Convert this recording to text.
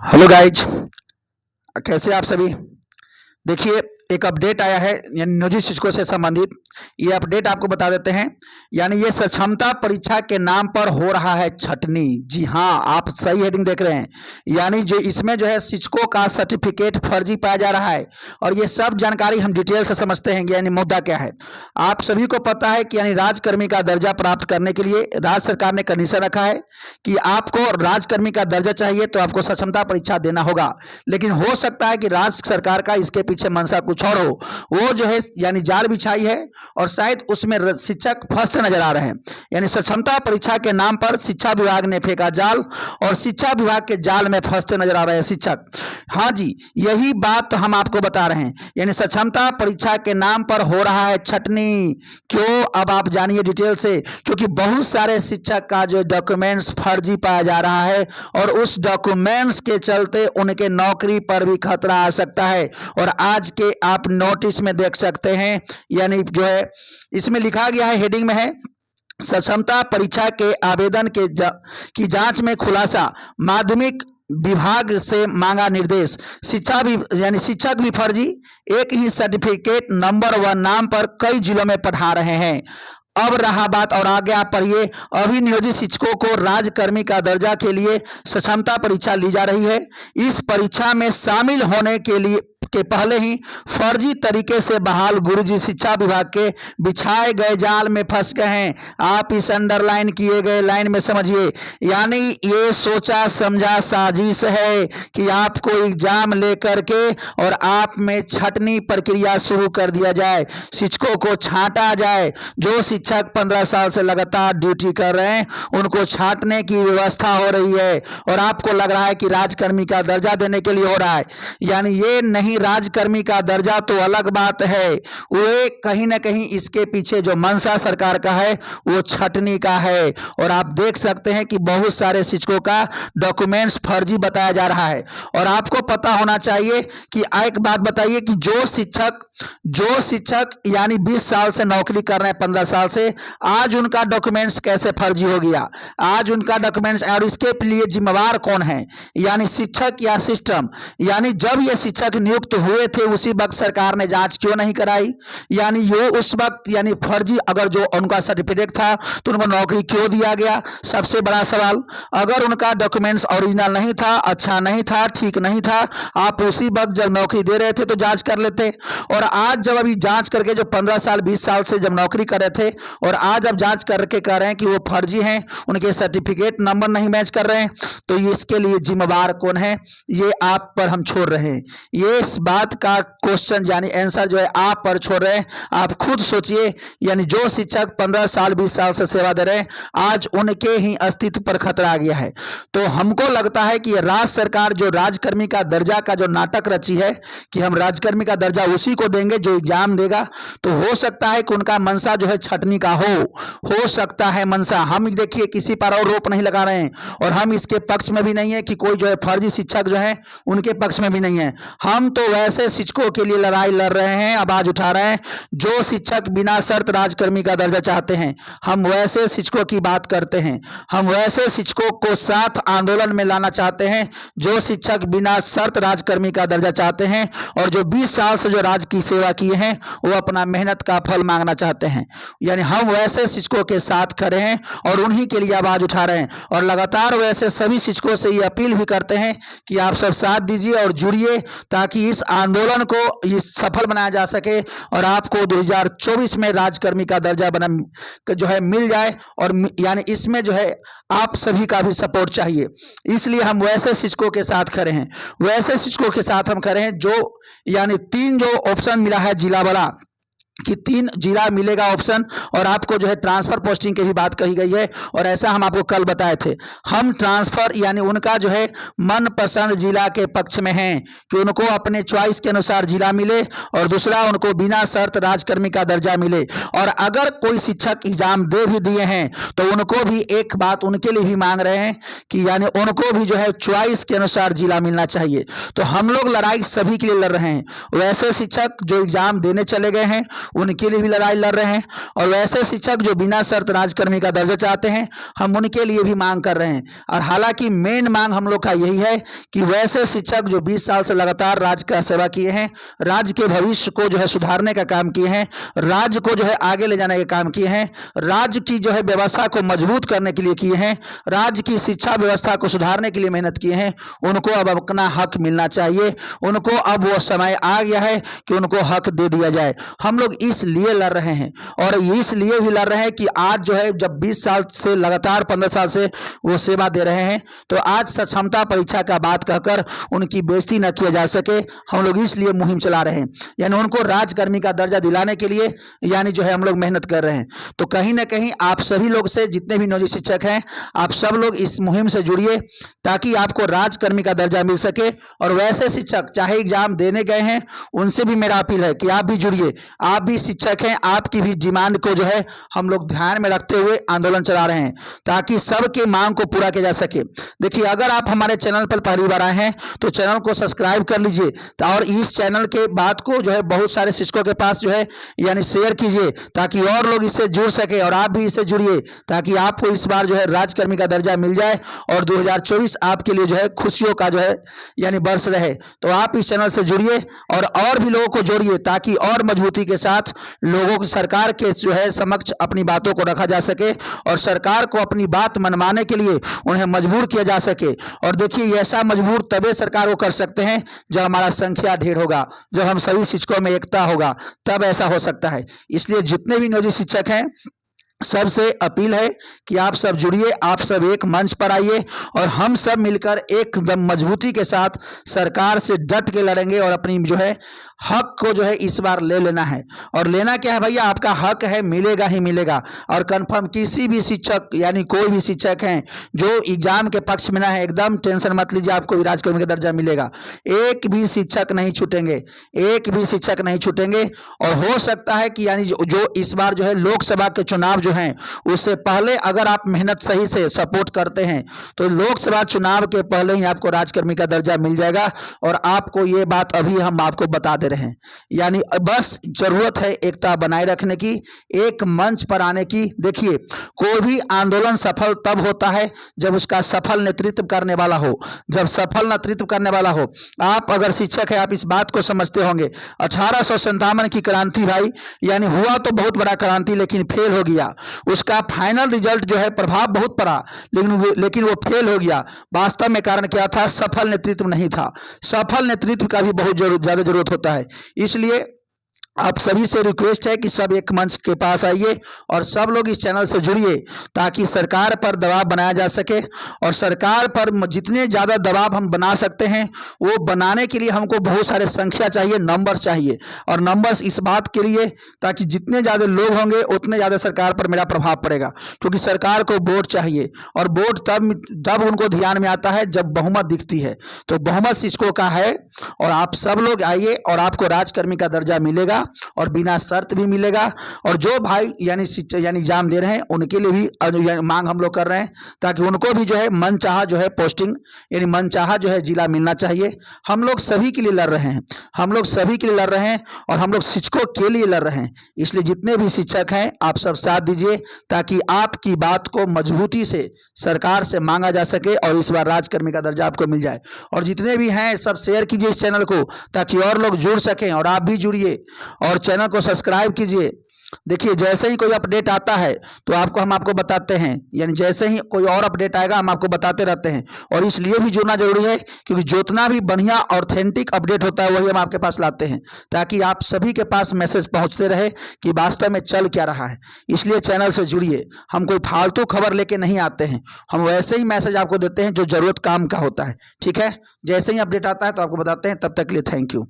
Hello guys, कैसे आप सभी। देखिए, एक अपडेट आया है यानी नियोजित शिक्षकों से संबंधित। ये अपडेट आपको बता देते हैं। यानी ये सक्षमता परीक्षा के नाम पर हो रहा है छटनी। जी हाँ, आप सही हेडिंग देख रहे हैं। यानी जो इसमें जो है शिक्षकों का सर्टिफिकेट फर्जी पाया जा रहा है। और ये सब जानकारी हम डिटेल से समझते हैं। यानी मुद्दा क्या है, आप सभी को पता है कि यानी राजकर्मी का दर्जा प्राप्त करने के लिए राज्य सरकार ने कंडीशन रखा है कि आपको राजकर्मी का दर्जा चाहिए तो आपको सक्षमता परीक्षा देना होगा। लेकिन हो सकता है कि राज्य सरकार का इसके पीछे मंशा कुछ और हो। वो जो है यानी जाल बिछाई है और शायद उसमें शिक्षक फंसते नजर आ रहे हैं। यानी सक्षमता परीक्षा के नाम पर शिक्षा विभाग ने फेंका जाल और शिक्षा विभाग के जाल में फंसते नजर आ रहे हैं शिक्षक। हाँ जी, यही बात हम आपको बता रहे हैं। यानी सक्षमता परीक्षा के नाम पर हो रहा है छटनी। क्यों, अब आप जानिए डिटेल से। क्योंकि बहुत सारे शिक्षक का जो डॉक्यूमेंट्स फर्जी पाया जा रहा है और उस डॉक्यूमेंट्स के चलते उनके नौकरी पर भी खतरा आ सकता है। और आज के आप नोटिस में देख सकते हैं, यानी जो है इसमें लिखा गया है, हेडिंग में है, सक्षमता परीक्षा के आवेदन की जांच में खुलासा, माध्यमिक विभाग से मांगा निर्देश। शिक्षा भी यानी शिक्षक भी फर्जी, एक ही सर्टिफिकेट नंबर व नाम पर कई जिलों में पढ़ा रहे हैं। अब रहा बात, और आगे आप पढ़िए। अभी नियोजित शिक्षकों को राजकर्मी का दर्जा के लिए सक्षमता परीक्षा ली जा रही है। इस परीक्षा में शामिल होने के पहले ही फर्जी तरीके से बहाल गुरुजी शिक्षा विभाग के बिछाए गए जाल में फंस गए हैं। आप इस अंडरलाइन किए गए लाइन में समझिए। यानी ये सोचा समझा साजिश है कि आपको एग्जाम लेकर के और आप में छटनी प्रक्रिया शुरू कर दिया जाए, शिक्षकों को छांटा जाए। जो शिक्षक 15 साल से लगातार ड्यूटी कर रहे हैं उनको छांटने की व्यवस्था हो रही है और आपको लग रहा है कि राजकर्मी का दर्जा देने के लिए हो रहा है। यानी ये नहीं, राजकर्मी का दर्जा तो अलग बात है। वे कहीं ना कहीं इसके पीछे जो मंशा सरकार का है वो छटनी का है। और आप देख सकते हैं कि बहुत सारे शिक्षकों का डॉक्यूमेंट्स फर्जी बताया जा रहा है। और आपको पता होना चाहिए कि एक बात बताइए कि जो शिक्षक यानी 20 साल से नौकरी कर रहे हैं, 15 साल से, आज उनका डॉक्यूमेंट्स कैसे फर्जी हो गया? आज उनका डॉक्यूमेंट्स, और इसके लिए जिम्मेवार कौन है? यानी शिक्षक या सिस्टम? यानी जब ये शिक्षक नियुक्त हुए थे उसी वक्त सरकार ने जांच क्यों नहीं कराई? यानी ये उस वक्त यानी फर्जी अगर जो उनका सर्टिफिकेट था तो उनको नौकरी क्यों दिया गया? सबसे बड़ा सवाल। अगर उनका डॉक्यूमेंट्स ओरिजिनल नहीं था, अच्छा नहीं था, ठीक नहीं था, आप उसी वक्त जब नौकरी दे रहे थे तो जांच कर लेते। और आज जब अभी जांच करके जो 15 साल 20 साल से जब नौकरी कर रहे थे और आज अब जांच करके कह रहे हैं कि वो फर्जी हैं, उनके सर्टिफिकेट नंबर नहीं मैच कर रहे हैं, तो इसके लिए जिम्मेवार कौन है? ये आप पर हम छोड़ रहे हैं। ये इस बात का क्वेश्चन यानी आंसर जो है आप पर छोड़ रहे हैं। आप खुद सोचिए। यानी जो शिक्षक 15 साल 20 साल से सेवा दे रहे हैं, आज उनके ही अस्तित्व पर खतरा आ गया है। तो हमको लगता है कि राज्य सरकार जो राजकर्मी का दर्जा का जो नाटक रची है कि हम राजकर्मी का दर्जा उसी को देंगे जो एग्जाम देगा, तो हो सकता है कि उनका मनसा जो है छटनी का हो सकता है मनसा। हम देखिए किसी पर और रोप नहीं लगा रहे हैं और हम इसके पक्ष में भी नहीं है कि कोई जो है फर्जी शिक्षक जो है उनके पक्ष में भी नहीं है। हम तो वैसे शिक्षकों के लिए लड़ाई लड़ रहे हैं, आवाज उठा रहे हैं जो शिक्षक बिना शर्त राजकर्मी का दर्जा चाहते हैं। हम वैसे शिक्षकों की बात करते हैं। हम वैसे शिक्षकों को साथ आंदोलन में लाना चाहते हैं जो शिक्षक बिना शर्त राजकर्मी का दर्जा चाहते हैं और जो 20 साल से जो राज की सेवा किए हैं वो अपना मेहनत का फल मांगना चाहते हैं। यानी हम वैसे शिक्षकों के साथ खड़े हैं और उन्हीं के लिए आवाज उठा रहे हैं। और लगातार वैसे सभी शिक्षकों से ये अपील भी करते हैं कि आप सब साथ दीजिए और जुड़िए ताकि इस आंदोलन को ये सफल बनाया जा सके और आपको 2024 में राजकर्मी का दर्जा जो है मिल जाए। और यानी इसमें जो है आप सभी का भी सपोर्ट चाहिए। इसलिए हम वैसे शिक्षकों के साथ खड़े हैं। वैसे शिक्षकों के साथ हम खड़े हैं जो यानी 3 जो ऑप्शन मिला है जिला वाला कि 3 जिला मिलेगा ऑप्शन और आपको जो है ट्रांसफर पोस्टिंग की भी बात कही गई है। और ऐसा हम आपको कल बताए थे। हम ट्रांसफर यानी उनका जो है मनपसंद जिला के पक्ष में हैं कि उनको अपने चॉइस के अनुसार जिला मिले और दूसरा उनको बिना शर्त राजकर्मी का दर्जा मिले। और अगर कोई शिक्षक एग्जाम दे भी दिए हैं तो उनको भी एक बात उनके लिए भी मांग रहे हैं कि यानी उनको भी जो है चॉइस के अनुसार जिला मिलना चाहिए। तो हम लोग लड़ाई सभी के लिए लड़ रहे हैं। वैसे शिक्षक जो एग्जाम देने चले गए हैं उनके लिए भी लड़ाई लड़ रहे हैं। और वैसे शिक्षक जो बिना शर्त राजकर्मी का दर्जा चाहते हैं, हम उनके लिए भी मांग कर रहे हैं। और हालांकि मेन मांग हम लोग का यही है कि वैसे शिक्षक जो 20 साल से लगातार राज्य का सेवा किए हैं, राज्य के भविष्य को जो है सुधारने का काम किए हैं, राज्य को जो है आगे ले जाने का काम किए हैं, राज्य की जो है व्यवस्था को मजबूत करने के लिए किए हैं, राज्य की शिक्षा व्यवस्था को सुधारने के लिए मेहनत किए हैं, उनको अब अपना हक मिलना चाहिए। उनको अब वो समय आ गया है कि उनको हक दे दिया जाए। हम लोग इसलिए लड़ रहे हैं और इसलिए भी लड़ रहे हैं कि आज जो है जब 20 साल से लगातार 15 साल से वो सेवा दे रहे हैं, तो आज सक्षमता परीक्षा का बात कहकर उनकी बेइज्जती न किया जा सके, हम लोग इसलिए मुहिम चला रहे हैं। यानी उनको राजकर्मी का दर्जा दिलाने के लिए यानी जो है हम लोग मेहनत कर रहे हैं। तो कहीं ना कहीं आप सभी लोग से, जितने भी नियोजित शिक्षक हैं, आप सब लोग इस मुहिम से जुड़िए ताकि आपको राजकर्मी का दर्जा मिल सके। और वैसे शिक्षक चाहे एग्जाम देने गए हैं, उनसे भी मेरा अपील है कि आप भी जुड़िए। आप भी शिक्षक हैं, आपकी भी डिमांड को जो है हम लोग ध्यान में रखते हुए आंदोलन चला रहे हैं ताकि सबके मांग को पूरा किया जा सके। देखिए, अगर आप हमारे चैनल पर पहली बार आए हैं तो चैनल को सब्सक्राइब कर लीजिए और इस चैनल के बात को जो है बहुत सारे शिक्षकों के पास जो है यानी शेयर कीजिए ताकि और लोग इससे जुड़ सके। और आप भी इससे जुड़िए ताकि आपको इस बार जो है राजकर्मी का दर्जा मिल जाए और 2024 आपके लिए जो है खुशियों का जो है यानी वर्ष रहे। तो आप इस चैनल से जुड़िए और भी लोगों को जोड़िए ताकि और मजबूती के साथ लोगों को सरकार के जो है समक्ष अपनी बातों को रखा जा सके और सरकार को अपनी बात मनवाने के लिए उन्हें मजबूर किया जा सके। और देखिए, ऐसा मजबूर तभी सरकार को कर सकते हैं जब हमारा संख्या ढेर होगा, जब हम सभी शिक्षकों में एकता होगा, तब ऐसा हो सकता है। इसलिए जितने भी नियोजित शिक्षक हैं, सबसे अपील है कि आप सब जुड़िए, आप सब एक मंच पर आइए और हम सब मिलकर एकदम मजबूती के साथ सरकार से डट के लड़ेंगे और अपनी जो है हक को जो है इस बार ले लेना है। और लेना क्या है भैया, आपका हक है, मिलेगा ही मिलेगा। और कंफर्म किसी भी शिक्षक यानी कोई भी शिक्षक हैं जो एग्जाम के पक्ष में ना है, एकदम टेंशन मत लीजिए, आपको भी राजकर्मी का दर्जा मिलेगा। एक भी शिक्षक नहीं छूटेंगे, एक भी शिक्षक नहीं छूटेंगे। और हो सकता है कि यानी जो इस बार जो है लोकसभा के चुनाव जो हैं, उससे पहले अगर आप मेहनत सही से सपोर्ट करते हैं तो लोकसभा चुनाव के पहले ही आपको राजकर्मी का दर्जा मिल जाएगा। और आपको ये बात अभी हम आपको बता दे रहे हैं। यानी बस जरूरत है एकता बनाए रखने की, एक मंच पर आने की। देखिए, कोई भी आंदोलन सफल तब होता है जब उसका सफल नेतृत्व करने वाला हो, जब सफल नेतृत्व करने वाला हो। आप अगर शिक्षक है, आप इस बात को समझते होंगे 1857 की क्रांति भाई, यानी हुआ तो बहुत बड़ा क्रांति लेकिन फेल हो गया। उसका फाइनल रिजल्ट जो है प्रभाव बहुत पड़ा, लेकिन वो फेल हो गया। वास्तव में कारण क्या था? सफल नेतृत्व नहीं था। सफल नेतृत्व का भी बहुत ज्यादा जरूरत होता है। इसलिए आप सभी से रिक्वेस्ट है कि सब एक मंच के पास आइए और सब लोग इस चैनल से जुड़िए ताकि सरकार पर दबाव बनाया जा सके। और सरकार पर जितने ज़्यादा दबाव हम बना सकते हैं, वो बनाने के लिए हमको बहुत सारे संख्या चाहिए, नंबर चाहिए। और नंबर्स इस बात के लिए ताकि जितने ज़्यादा लोग होंगे उतने ज़्यादा सरकार पर मेरा प्रभाव पड़ेगा, क्योंकि सरकार को वोट चाहिए। और वोट तब उनको ध्यान में आता है जब बहुमत दिखती है। तो बहुमत शिक्षकों का है और आप सब लोग आइए और आपको राजकर्मी का दर्जा मिलेगा और बिना शर्त भी मिलेगा। और जो भाई यानी एग्जाम दे रहे हैं उनके लिए भी मांग हम लोग कर रहे हैं ताकि उनको भी जो है मनचाहा जो है पोस्टिंग यानी मनचाहा जो है जिला मिलना चाहिए। हम लोग सभी के लिए लड़ रहे हैं, हम लोग सभी के लिए लड़ रहे हैं और हम लोग शिक्षकों के लिए लड़ रहे हैं। इसलिए जितने भी शिक्षक हैं आप सब साथ दीजिए ताकि आपकी बात को मजबूती से सरकार से मांगा जा सके और इस बार राजकर्मी का दर्जा आपको मिल जाए। और जितने भी हैं सब शेयर कीजिए इस चैनल को ताकि और लोग जुड़ सकें और आप भी जुड़िए और चैनल को सब्सक्राइब कीजिए। देखिए, जैसे ही कोई अपडेट आता है तो हम आपको बताते हैं, यानी जैसे ही कोई और अपडेट आएगा हम आपको बताते रहते हैं। और इसलिए भी जुड़ना जरूरी है क्योंकि जितना भी बढ़िया ऑथेंटिक अपडेट होता है वही हम आपके पास लाते हैं ताकि आप सभी के पास मैसेज पहुंचते रहे कि वास्तव में चल क्या रहा है। इसलिए चैनल से जुड़िए, हम कोई फालतू खबर लेके नहीं आते हैं, हम वैसे ही मैसेज आपको देते हैं जो जरूरत काम का होता है। ठीक है, जैसे ही अपडेट आता है तो आपको बताते हैं। तब तक के लिए थैंक यू।